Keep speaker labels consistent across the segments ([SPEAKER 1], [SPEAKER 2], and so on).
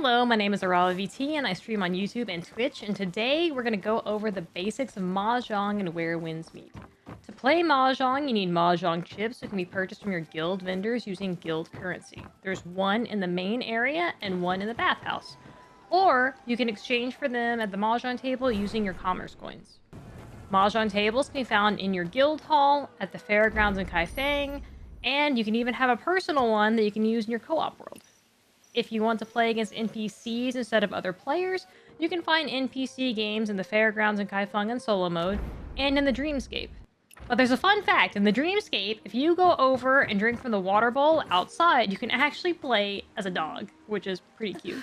[SPEAKER 1] Hello, my name is AralaVT and I stream on YouTube and Twitch, and today we're going to go over the basics of Mahjong and where wins meet. To play Mahjong, you need Mahjong chips that can be purchased from your guild vendors using guild currency. There's one in the main area and one in the bathhouse. Or you can exchange for them at the Mahjong table using your commerce coins. Mahjong tables can be found in your guild hall, at the fairgrounds in Kaifeng, and you can even have a personal one that you can use in your co-op world. If you want to play against NPCs instead of other players, you can find NPC games in the fairgrounds in Kaifeng and solo mode, and in the Dreamscape. But there's a fun fact, in the Dreamscape, if you go over and drink from the water bowl outside, you can actually play as a dog, which is pretty cute.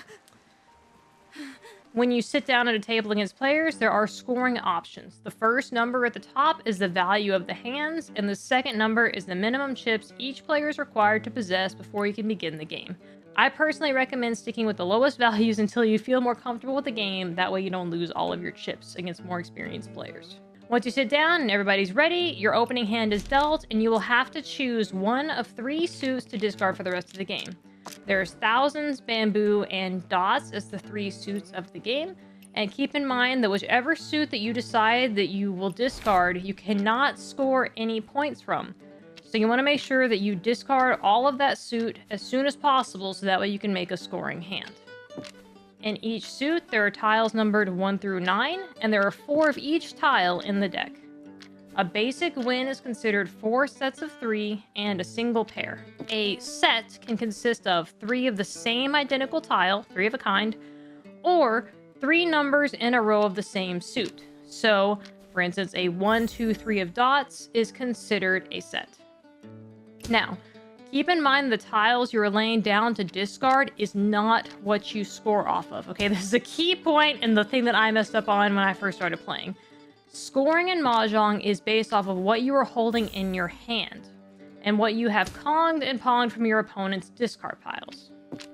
[SPEAKER 1] When you sit down at a table against players, there are scoring options. The first number at the top is the value of the hands, and the second number is the minimum chips each player is required to possess before you can begin the game. I personally recommend sticking with the lowest values until you feel more comfortable with the game, that way you don't lose all of your chips against more experienced players. Once you sit down and everybody's ready, your opening hand is dealt, and you will have to choose one of 3 suits to discard for the rest of the game. There's thousands, bamboo, and dots as the 3 suits of the game, and keep in mind that whichever suit that you decide that you will discard, you cannot score any points from. So you want to make sure that you discard all of that suit as soon as possible so that way you can make a scoring hand. In each suit, there are tiles numbered 1 through 9, and there are 4 of each tile in the deck. A basic win is considered 4 sets of 3 and a single pair. A set can consist of 3 of the same identical tile, 3 of a kind, or 3 numbers in a row of the same suit. So, for instance, a 1, 2, 3 of dots is considered a set. Now, keep in mind the tiles you're laying down to discard is not what you score off of, okay? This is a key point and the thing that I messed up on when I first started playing. Scoring in Mahjong is based off of what you are holding in your hand and what you have conged and ponged from your opponent's discard piles.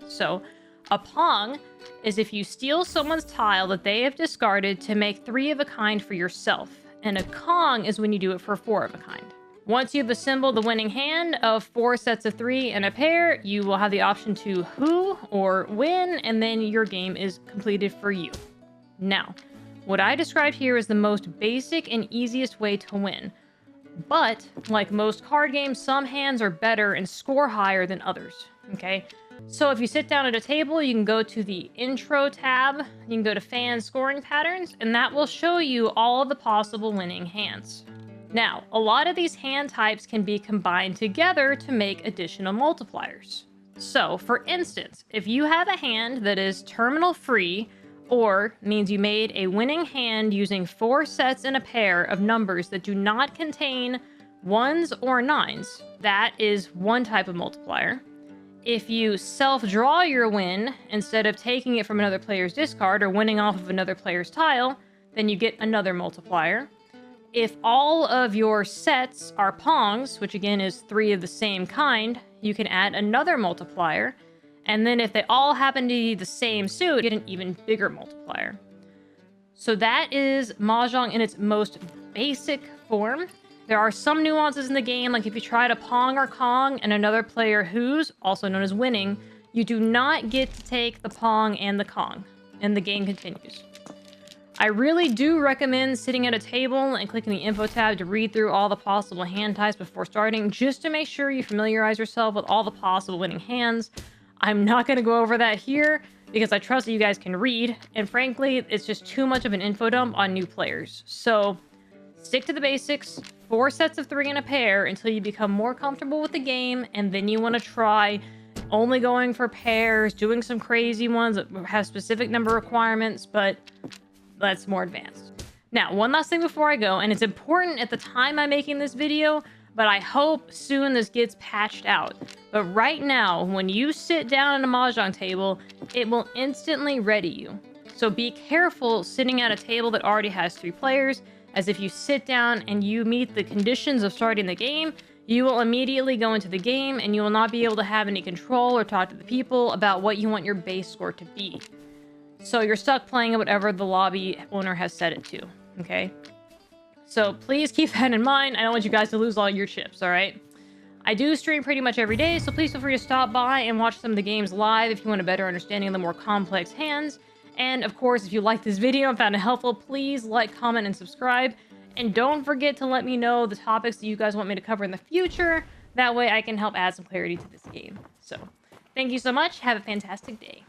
[SPEAKER 1] So, a pong is if you steal someone's tile that they have discarded to make 3 of a kind for yourself, and a cong is when you do it for 4 of a kind. Once you've assembled the winning hand of 4 sets of 3 and a pair, you will have the option to who or win, and then your game is completed for you. Now, what I described here is the most basic and easiest way to win. But, like most card games, some hands are better and score higher than others, okay? So if you sit down at a table, you can go to the Intro tab, you can go to Fan Scoring Patterns, and that will show you all of the possible winning hands. Now, a lot of these hand types can be combined together to make additional multipliers. So, for instance, if you have a hand that is terminal free, or means you made a winning hand using 4 sets in a pair of numbers that do not contain 1s or 9s, that is one type of multiplier. If you self-draw your win instead of taking it from another player's discard or winning off of another player's tile, then you get another multiplier. If all of your sets are pongs, which again is 3 of the same kind, you can add another multiplier. And then if they all happen to be the same suit, you get an even bigger multiplier. So that is Mahjong in its most basic form. There are some nuances in the game, like if you try to pong or kong and another player who's, also known as winning, you do not get to take the pong and the kong, and the game continues. I really do recommend sitting at a table and clicking the info tab to read through all the possible hand types before starting, just to make sure you familiarize yourself with all the possible winning hands. I'm not going to go over that here because I trust that you guys can read, and frankly, it's just too much of an info dump on new players. So, stick to the basics, 4 sets of 3 in a pair until you become more comfortable with the game, and then you want to try only going for pairs, doing some crazy ones that have specific number requirements, but that's more advanced. Now, one last thing before I go, and it's important at the time I'm making this video, but I hope soon this gets patched out. But right now, when you sit down at a Mahjong table, it will instantly ready you. So be careful sitting at a table that already has 3 players, as if you sit down and you meet the conditions of starting the game, you will immediately go into the game and you will not be able to have any control or talk to the people about what you want your base score to be. So you're stuck playing at whatever the lobby owner has set it to, okay? So please keep that in mind. I don't want you guys to lose all your chips, all right? I do stream pretty much every day, so please feel free to stop by and watch some of the games live if you want a better understanding of the more complex hands. And of course, if you like this video and found it helpful, please like, comment, and subscribe. And don't forget to let me know the topics that you guys want me to cover in the future. That way I can help add some clarity to this game. So, thank you so much. Have a fantastic day.